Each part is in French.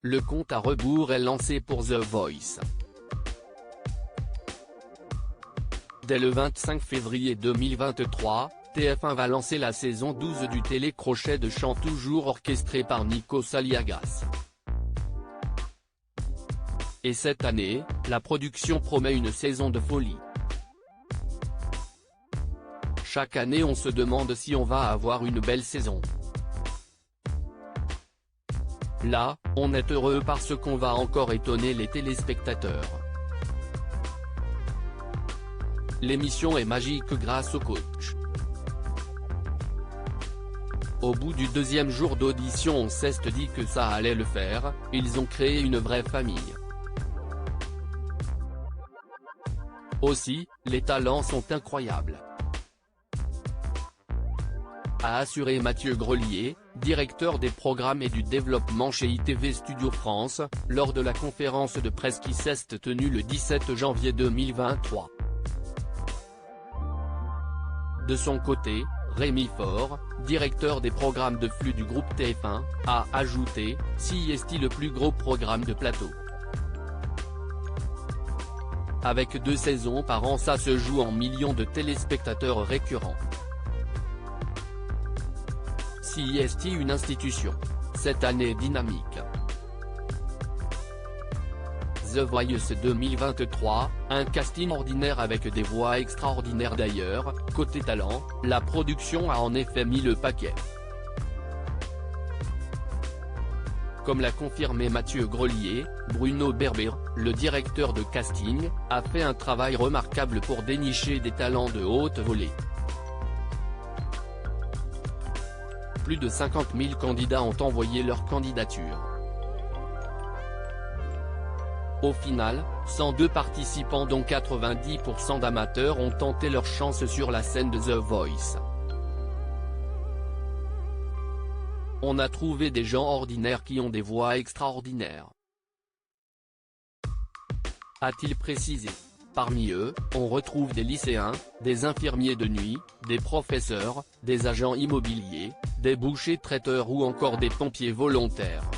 le compte à rebours est lancé pour The Voice. Dès le 25 février 2023, TF1 va lancer la saison 12 du télécrochet de chant toujours orchestré par Nikos Aliagas. Et cette année, la production promet une saison de folie. Chaque année on se demande si on va avoir une belle saison. Là, on est heureux parce qu'on va encore étonner les téléspectateurs. L'émission est magique grâce au coach. Au bout du deuxième jour d'audition on s'est dit que ça allait le faire, ils ont créé une vraie famille. Aussi, les talents sont incroyables, a assuré Mathieu Grelier, directeur des programmes et du développement chez ITV Studio France, lors de la conférence de presse qui s'est tenue le 17 janvier 2023. De son côté, Rémi Faure, directeur des programmes de flux du groupe TF1, a ajouté « CIST le plus gros programme de plateau. Avec 2 saisons par an ça se joue en millions de téléspectateurs récurrents. CIST une institution. Cette année dynamique. The Voice 2023, un casting ordinaire avec des voix extraordinaires d'ailleurs, côté talent, la production a en effet mis le paquet. Comme l'a confirmé Mathieu Grelier, Bruno Berber, le directeur de casting, a fait un travail remarquable pour dénicher des talents de haute volée. Plus de 50 000 candidats ont envoyé leur candidature. Au final, 102 participants dont 90% d'amateurs ont tenté leur chance sur la scène de The Voice. On a trouvé des gens ordinaires qui ont des voix extraordinaires, a-t-il précisé. Parmi eux, on retrouve des lycéens, des infirmiers de nuit, des professeurs, des agents immobiliers, des bouchers traiteurs ou encore des pompiers volontaires.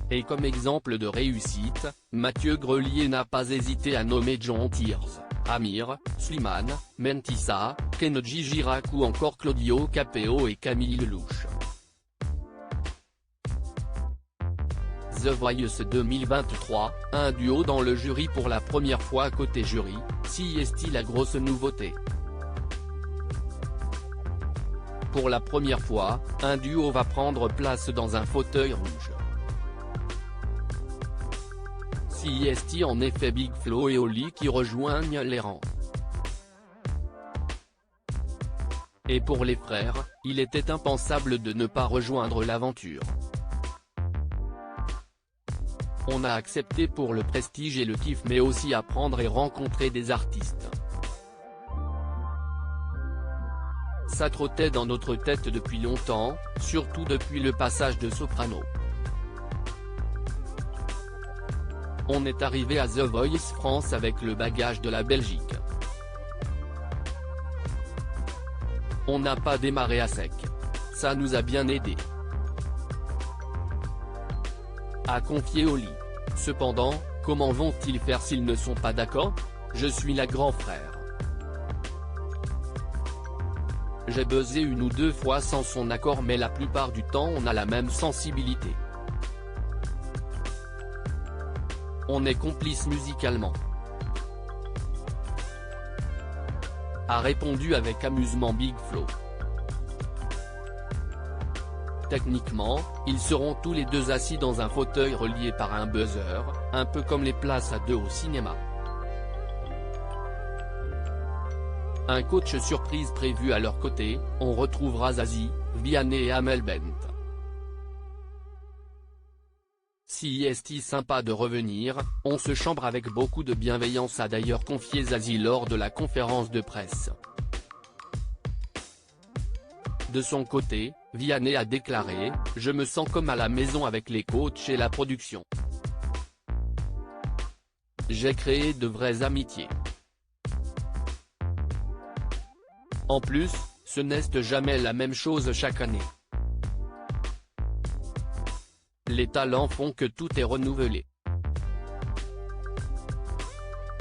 Et comme exemple de réussite, Mathieu Grelier n'a pas hésité à nommer John Tears, Amir, Slimane, Mentissa, Kenji Girac ou encore Claudio Capéo et Camille Lelouch. The Voice 2023, un duo dans le jury pour la première fois côté jury, CIST la grosse nouveauté. Pour la première fois, un duo va prendre place dans un fauteuil rouge. CIST en effet Big Flo et Oli qui rejoignent les rangs. Et pour les frères, il était impensable de ne pas rejoindre l'aventure. On a accepté pour le prestige et le kiff mais aussi apprendre et rencontrer des artistes. Ça trottait dans notre tête depuis longtemps, surtout depuis le passage de Soprano. On est arrivé à The Voice France avec le bagage de la Belgique. On n'a pas démarré à sec. Ça nous a bien aidé, a confié Oli. Cependant, comment vont-ils faire s'ils ne sont pas d'accord ? Je suis la grand frère. J'ai buzzé 1 ou 2 fois sans son accord mais la plupart du temps on a la même sensibilité. On est complices musicalement, a répondu avec amusement Big Flo. Techniquement, ils seront tous les deux assis dans un fauteuil relié par un buzzer, un peu comme les places à 2 au cinéma. Un coach surprise prévu à leur côté, on retrouvera Zazie, Vianney et Amel Bent. CIST sympa de revenir, on se chambre avec beaucoup de bienveillance a d'ailleurs confié Zazie lors de la conférence de presse. De son côté, Vianney a déclaré « Je me sens comme à la maison avec les coachs et la production. J'ai créé de vraies amitiés. En plus, ce n'est jamais la même chose chaque année. les talents font que tout est renouvelé.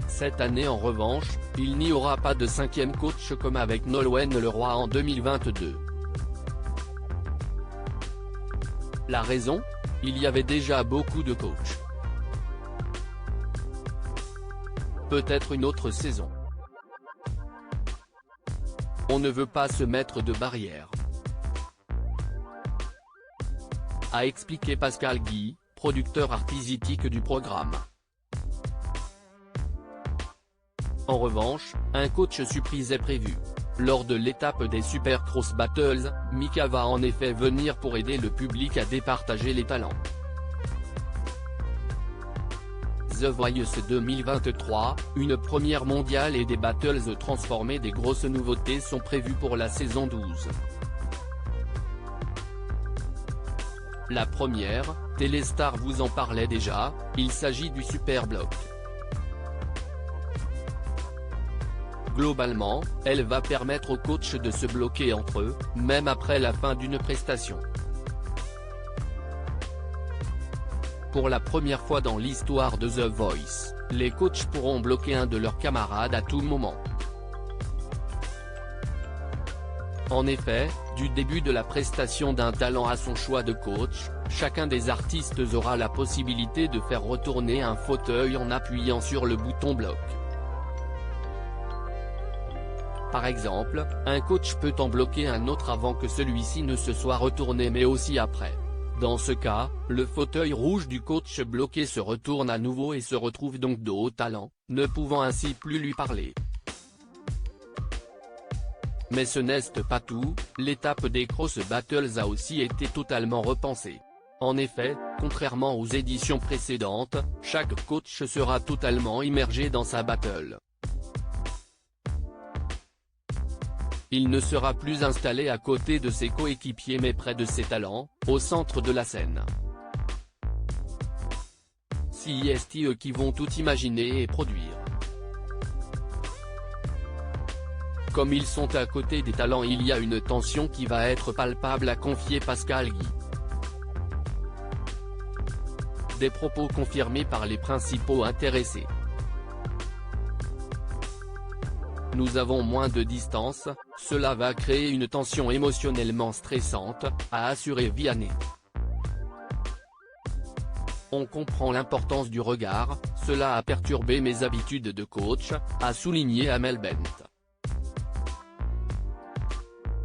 Cette année en revanche, il n'y aura pas de 5e coach comme avec Nolwenn Leroy en 2022. La raison ? Il y avait déjà beaucoup de coachs. Peut-être une autre saison. On ne veut pas se mettre de barrière, a expliqué Pascal Guy, producteur artistique du programme. En revanche, un coach surprise est prévu. Lors de l'étape des Super Cross Battles, Mika va en effet venir pour aider le public à départager les talents. The Voice 2023, une première mondiale et des battles transformés. Des grosses nouveautés sont prévues pour la saison 12. La première, Téléstar vous en parlait déjà, il s'agit du Super Block. Globalement, elle va permettre aux coachs de se bloquer entre eux, même après la fin d'une prestation. Pour la première fois dans l'histoire de The Voice, les coachs pourront bloquer un de leurs camarades à tout moment. En effet, du début de la prestation d'un talent à son choix de coach, chacun des artistes aura la possibilité de faire retourner un fauteuil en appuyant sur le bouton bloc. Par exemple, un coach peut en bloquer un autre avant que celui-ci ne se soit retourné mais aussi après. Dans ce cas, le fauteuil rouge du coach bloqué se retourne à nouveau et se retrouve donc dos au talent, ne pouvant ainsi plus lui parler. Mais ce n'est pas tout, l'étape des Cross Battles a aussi été totalement repensée. En effet, contrairement aux éditions précédentes, chaque coach sera totalement immergé dans sa battle. Il ne sera plus installé à côté de ses coéquipiers mais près de ses talents, au centre de la scène. C'est eux qui vont tout imaginer et produire. Comme ils sont à côté des talents, il y a une tension qui va être palpable, a confié Pascal Guy. Des propos confirmés par les principaux intéressés. Nous avons moins de distance, cela va créer une tension émotionnellement stressante, a assuré Vianney. On comprend l'importance du regard, cela a perturbé mes habitudes de coach, a souligné Amel Bent.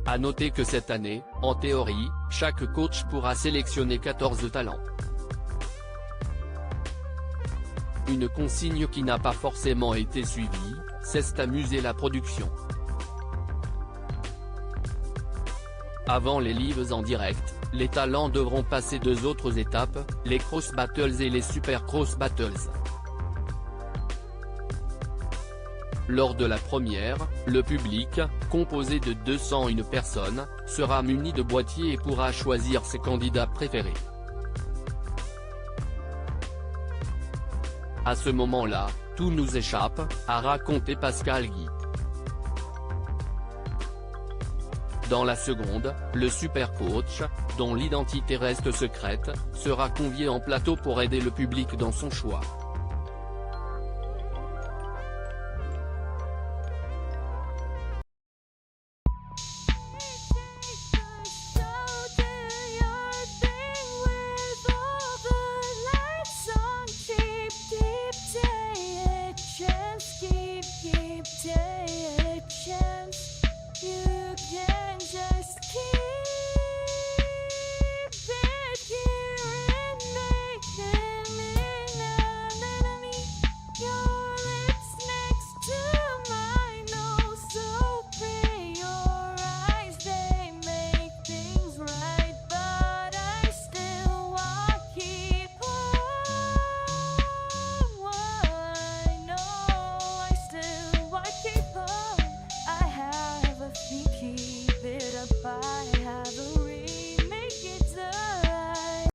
A noter que cette année, en théorie, chaque coach pourra sélectionner 14 talents. Une consigne qui n'a pas forcément été suivie, c'est amuser la production. Avant les lives en direct, les talents devront passer 2 autres étapes, les Cross Battles et les Super Cross Battles. Lors de la première, le public, composé de 201 personnes, sera muni de boîtiers et pourra choisir ses candidats préférés. À ce moment-là, tout nous échappe, a raconté Pascal Guy. Dans la seconde, le super coach, dont l'identité reste secrète, sera convié en plateau pour aider le public dans son choix.